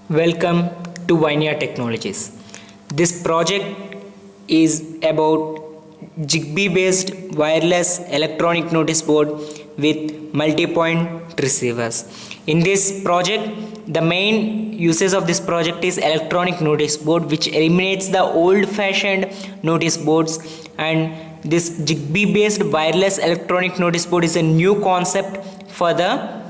Welcome to Vineyard Technologies. This project is about Zigbee based wireless electronic notice board with multi-point receivers. In this project, the main uses of this project is electronic notice board, which eliminates the old-fashioned notice boards, and this Zigbee based wireless electronic notice board is a new concept for the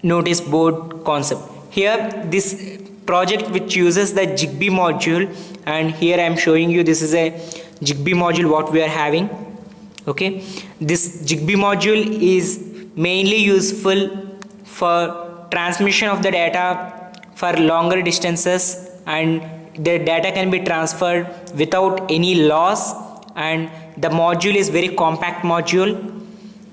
notice board concept. Here this project which uses the Zigbee module, and here I am showing you this is a Zigbee module what we are having. Okay, this Zigbee module is mainly useful for transmission of the data for longer distances, and the data can be transferred without any loss, and the module is very compact module,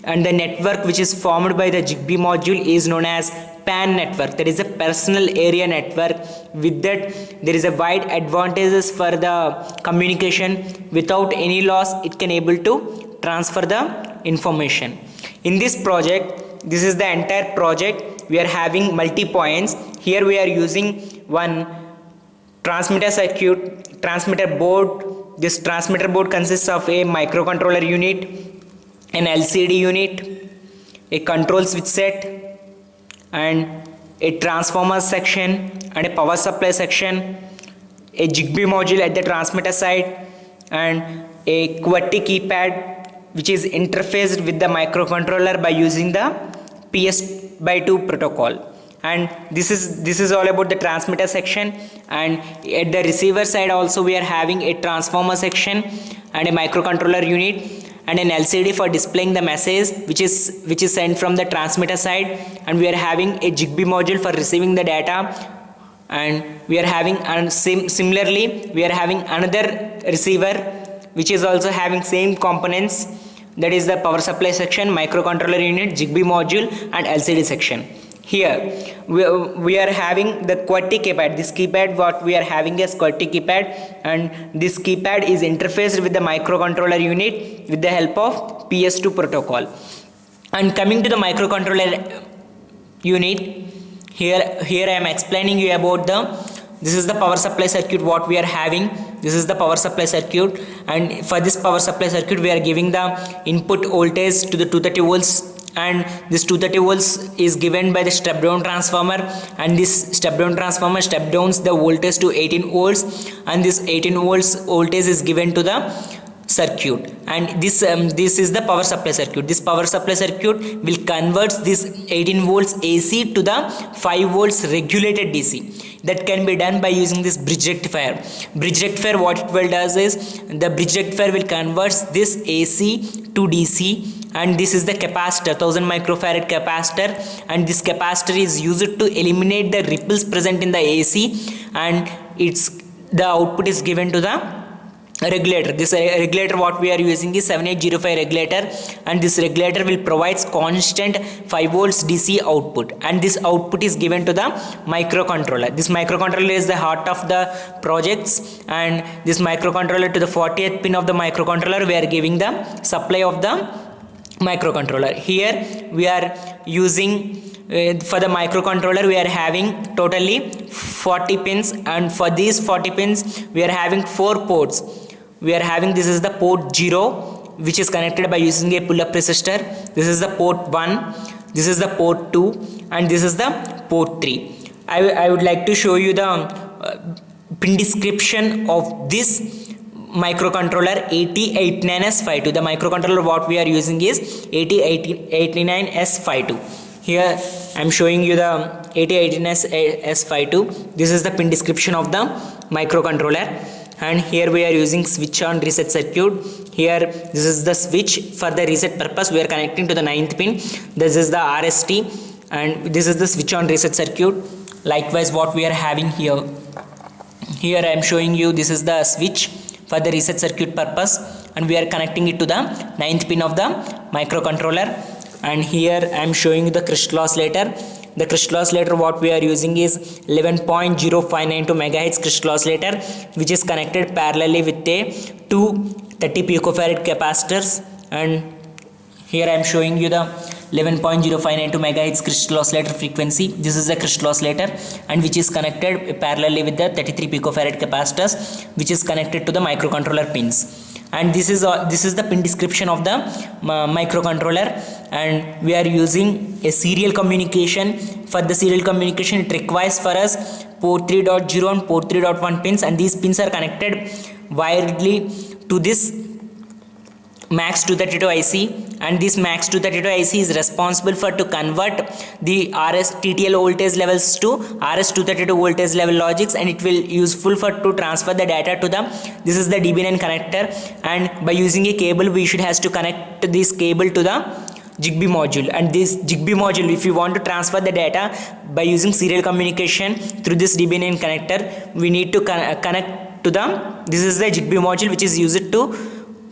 and the network which is formed by the Zigbee module is known as PAN network, that is a personal area network. With that there is a wide advantages for the communication. Without any loss it can able to transfer the information. In this project, this is the entire project, we are having multi points. Here we are using one transmitter circuit, transmitter board. This transmitter board consists of a microcontroller unit, an LCD unit, a control switch set, and a transformer section, and a power supply section, a Zigbee module at the transmitter side, and a QWERTY keypad which is interfaced with the microcontroller by using the PS/2 protocol. And this is all about the transmitter section. And at the receiver side also we are having a transformer section and a microcontroller unit and an LCD for displaying the message which is sent from the transmitter side, and we are having a Zigbee module for receiving the data, and we are having similarly we are having another receiver which is also having same components, that is the power supply section, microcontroller unit, Zigbee module, and LCD section. Here we are having the QWERTY keypad. This keypad what we are having is QWERTY keypad, and this keypad is interfaced with the microcontroller unit with the help of PS2 protocol. And coming to the microcontroller unit, here I am explaining you about this is the power supply circuit what we are having. This is the power supply circuit, and for this power supply circuit we are giving the input voltage to the 230 volts, and this 230 volts is given by the step down transformer, and this step down transformer step downs the voltage to 18 volts, and this 18 volts voltage is given to the circuit. And this is the power supply circuit. This power supply circuit will convert this 18 volts AC to the 5 volts regulated DC. That can be done by using this bridge rectifier. Bridge rectifier what it will does is the bridge rectifier will convert this AC to DC, and this is the capacitor, 1000 microfarad capacitor, and this capacitor is used to eliminate the ripples present in the AC, and the output is given to the regulator. This regulator what we are using is 7805 regulator, and this regulator will provide constant 5 volts DC output, and this output is given to the microcontroller. This microcontroller is the heart of the projects, and this microcontroller, to the 40th pin of the microcontroller we are giving the supply of the microcontroller. Here we are using for the microcontroller we are having totally 40 pins, and for these 40 pins we are having 4 ports. We are having, this is the port 0 which is connected by using a pull-up resistor. This is the port 1, this is the port 2, and this is the port 3. I would like to show you the pin description of this microcontroller AT89S52. The microcontroller what we are using is AT89S52. Here I am showing you the AT89S52. This is the pin description of the microcontroller, and here we are using switch on reset circuit. Here this is the switch for the reset purpose. We are connecting to the 9th pin. This is the RST, and this is the switch on reset circuit. Likewise what we are having here I am showing you this is the switch for the reset circuit purpose, and we are connecting it to the 9th pin of the microcontroller. And here I am showing you the crystal oscillator. The crystal oscillator what we are using is 11.0592 MHz crystal oscillator, which is connected parallelly with a 2 30 picofarad capacitors. And here I am showing you the 11.0592 megahertz crystal oscillator frequency. This is the crystal oscillator, and which is connected parallelly with the 33 picofarad capacitors, which is connected to the microcontroller pins. And this is the pin description of the microcontroller, and we are using a serial communication. For the serial communication, it requires for us port 3.0 and port 3.1 pins, and these pins are connected wirely to this MAX 232 IC, and this MAX 232 IC is responsible for to convert the RS TTL voltage levels to RS 232 voltage level logics, and it will useful for to transfer the data to the, this is the DB9 connector, and by using a cable we should has to connect this cable to the Zigbee module. And this Zigbee module, if you want to transfer the data by using serial communication through this DB9 connector, we need to connect to the, this is the Zigbee module which is used to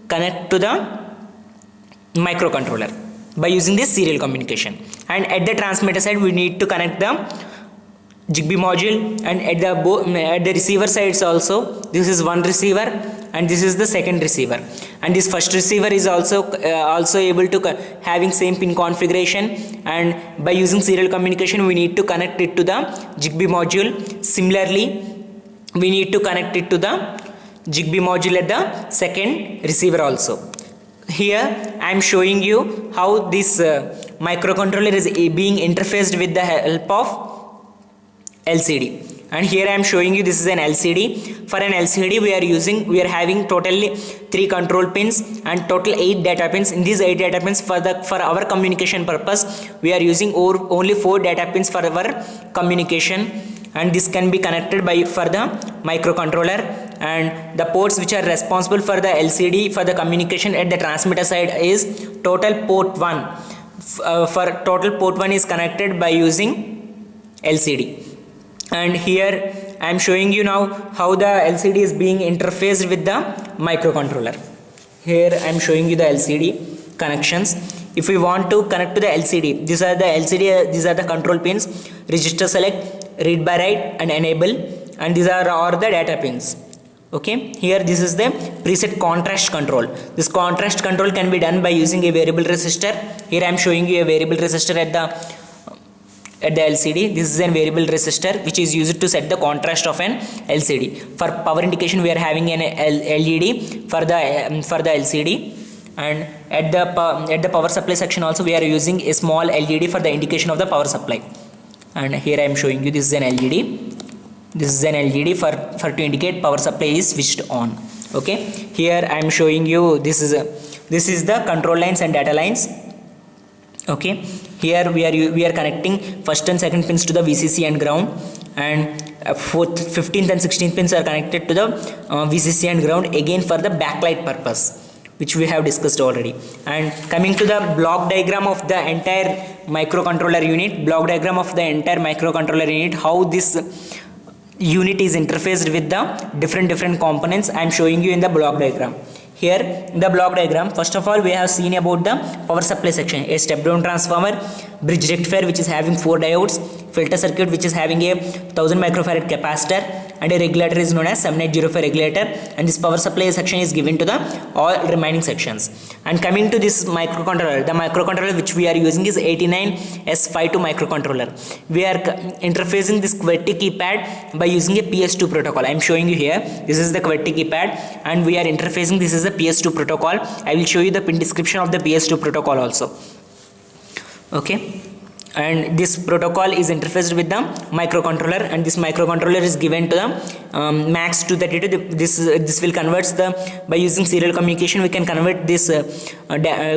connect to the microcontroller by using this serial communication. And at the transmitter side we need to connect the Zigbee module, and at the receiver sides also, this is one receiver and this is the second receiver, and this first receiver is also able to having same pin configuration, and by using serial communication we need to connect it to the Zigbee module. Similarly, we need to connect it to the Zigbee module at the second receiver also. Here I am showing you how this microcontroller is being interfaced with the help of LCD. And here I am showing you this is an LCD. For an LCD we are having totally 3 control pins and total 8 data pins. In these 8 data pins, for our communication purpose we are using only 4 data pins for our communication, and this can be connected for the microcontroller. And the ports which are responsible for the LCD for the communication at the transmitter side is total port 1. For total port 1 is connected by using LCD. And here I am showing you now how the LCD is being interfaced with the microcontroller. Here I am showing you the LCD connections. If we want to connect to the LCD, these are the control pins: register select, read by write, and enable, and these are all the data pins. Okay, here this is the preset contrast control. This contrast control can be done by using a variable resistor. Here I am showing you a variable resistor at the LCD. This is a variable resistor which is used to set the contrast of an LCD. For power indication we are having an LED for the LCD, and at the power supply section also we are using a small LED for the indication of the power supply. And here I am showing you this is an LED. This is an LED for to indicate power supply is switched on. Okay, here I am showing you this is the control lines and data lines. Okay, here we are connecting first and second pins to the VCC and ground, and 15th and 16th pins are connected to the VCC and ground, again for the backlight purpose, which we have discussed already. And coming to the block diagram of the entire microcontroller unit, how this unit is interfaced with the different components, I am showing you in the block diagram. Here in the block diagram, first of all we have seen about the power supply section: a step down transformer, bridge rectifier which is having 4 diodes, filter circuit which is having a 1000 microfarad capacitor, and a regulator is known as 7805 regulator, and this power supply section is given to the all remaining sections. And coming to this microcontroller, the microcontroller which we are using is 89S52 microcontroller. We are interfacing this QWERTY keypad by using a PS2 protocol. I am showing you here, this is the QWERTY keypad, and we are interfacing, this is the PS2 protocol. I will show you the pin description of the PS2 protocol also. Okay, and this protocol is interfaced with the microcontroller, and this microcontroller is given to the MAX 232. This will converts by using serial communication we can convert this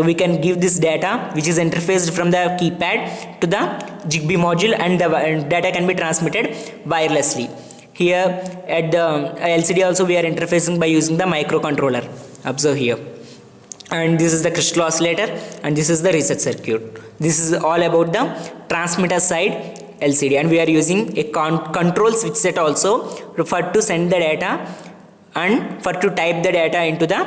we can give this data which is interfaced from the keypad to the Zigbee module, and the data can be transmitted wirelessly. Here at the LCD also we are interfacing by using the microcontroller. Observe here. And this is the crystal oscillator, and this is the reset circuit. This is all about the transmitter side LCD, and we are using a control switch set also for to send the data and for to type the data into the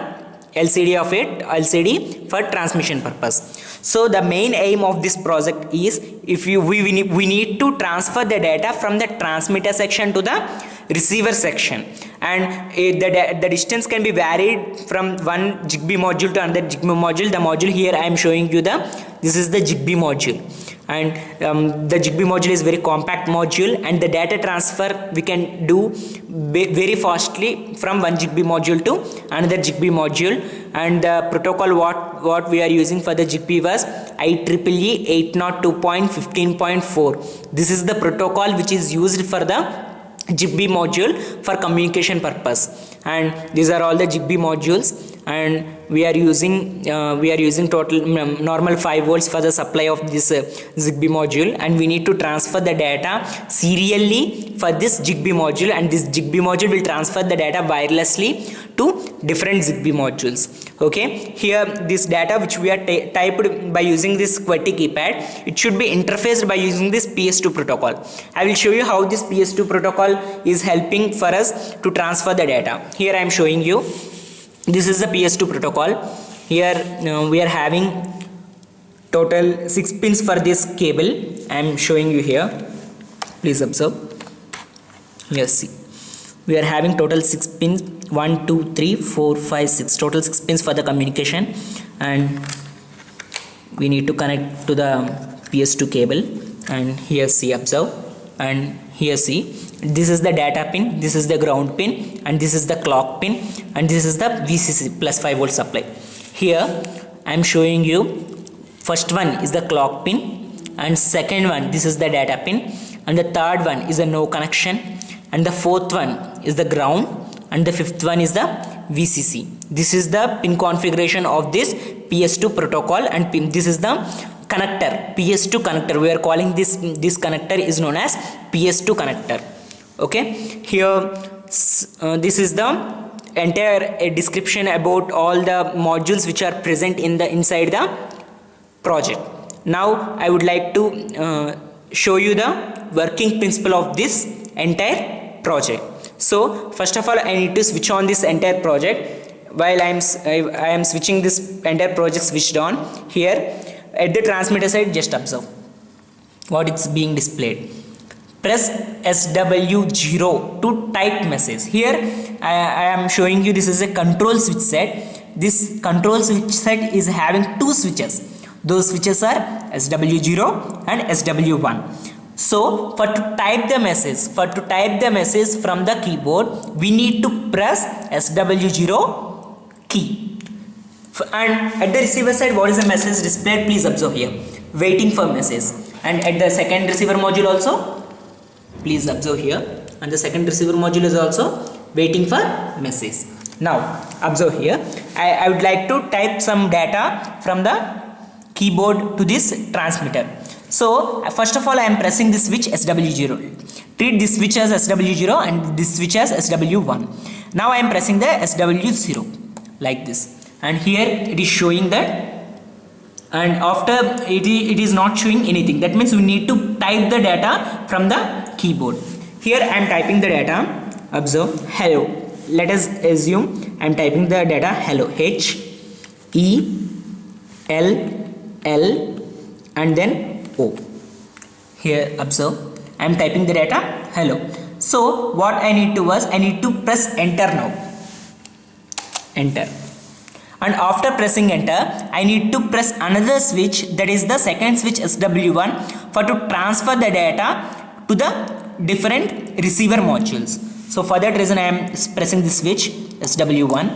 LCD for transmission purpose. So the main aim of this project is, we need to transfer the data from the transmitter section to the receiver section, and the distance can be varied from one Zigbee module to another Zigbee module. The module here I am showing you the this is the Zigbee module, and the Zigbee module is very compact module, and the data transfer we can do very fastly from one Zigbee module to another Zigbee module. And the protocol what we are using for the Zigbee was IEEE 802.15.4. this is the protocol which is used for the Zigbee module for communication purpose. And these are all the Zigbee modules, and we are using total normal 5 volts for the supply of this Zigbee module, and we need to transfer the data serially for this Zigbee module, and this Zigbee module will transfer the data wirelessly to different Zigbee modules. Okay, here this data which we are typed by using this QWERTY keypad, it should be interfaced by using this PS2 protocol. I will show you how this PS2 protocol is helping for us to transfer the data. Here I am showing you, this is the PS2 protocol. Here we are having total 6 pins for this cable. I am showing you here, please observe. Yes, see, we are having total 6 pins, 1 2 3 4 5 6, total 6 pins for the communication, and we need to connect to the PS2 cable. And here see, observe, and here see, this is the data pin, this is the ground pin, and this is the clock pin, and this is the VCC plus 5 volt supply. Here I am showing you, first one is the clock pin, and second one, this is the data pin, and the third one is a no connection, and the fourth one is the ground, and the fifth one is the VCC. This is the pin configuration of this PS2 protocol, and this is the connector, PS2 connector. We are calling this connector is known as PS2 connector. Okay, here this is the entire description about all the modules which are present inside the project. Now I would like to show you the working principle of this entire project. So first of all, I need to switch on this entire project. While I am switching this entire project switched on, here at the transmitter side, just observe what it's being displayed. Press SW0 to type message. Here I am showing you, this is a control switch set. This control switch set is having 2 switches. Those switches are SW0 and SW1. So for to type the message from the keyboard, we need to press SW0 key. And at the receiver side, what is the message displayed? Please observe here, waiting for message. And at the second receiver module also, please observe here, and the second receiver module is also waiting for message. Now observe here, I would like to type some data from the keyboard to this transmitter. So first of all, I am pressing this switch SW0. Treat this switch as SW0 and this switch as SW1. Now I am pressing the SW0 like this, and here it is showing that, and after it is not showing anything. That means we need to type the data from the keyboard. Here I am typing the data. Observe, hello. Let us assume I am typing the data hello, HELL and then O. Here observe, I am typing the data hello. So what I need to was, I need to press enter now. Enter. And after pressing enter, I need to press another switch, that is the second switch SW1, for to transfer the data to the different receiver modules. So for that reason I am pressing this switch SW1.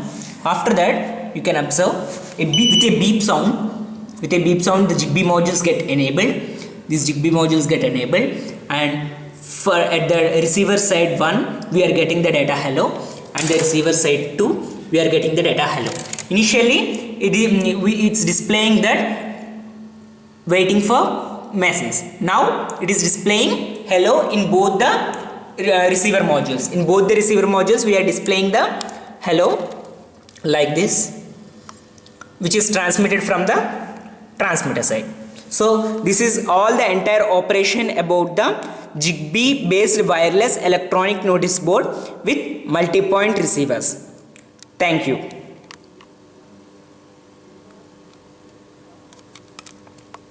After that, you can observe with a beep sound, the Zigbee modules get enabled. These Zigbee modules get enabled, and for at the receiver side 1 we are getting the data hello, and the receiver side 2 we are getting the data hello. Initially it's displaying that waiting for message. Now it is displaying hello in both the receiver modules. In both the receiver modules we are displaying the hello like this, which is transmitted from the transmitter side. So this is all the entire operation about the Zigbee based wireless electronic notice board with multi-point receivers. Thank you.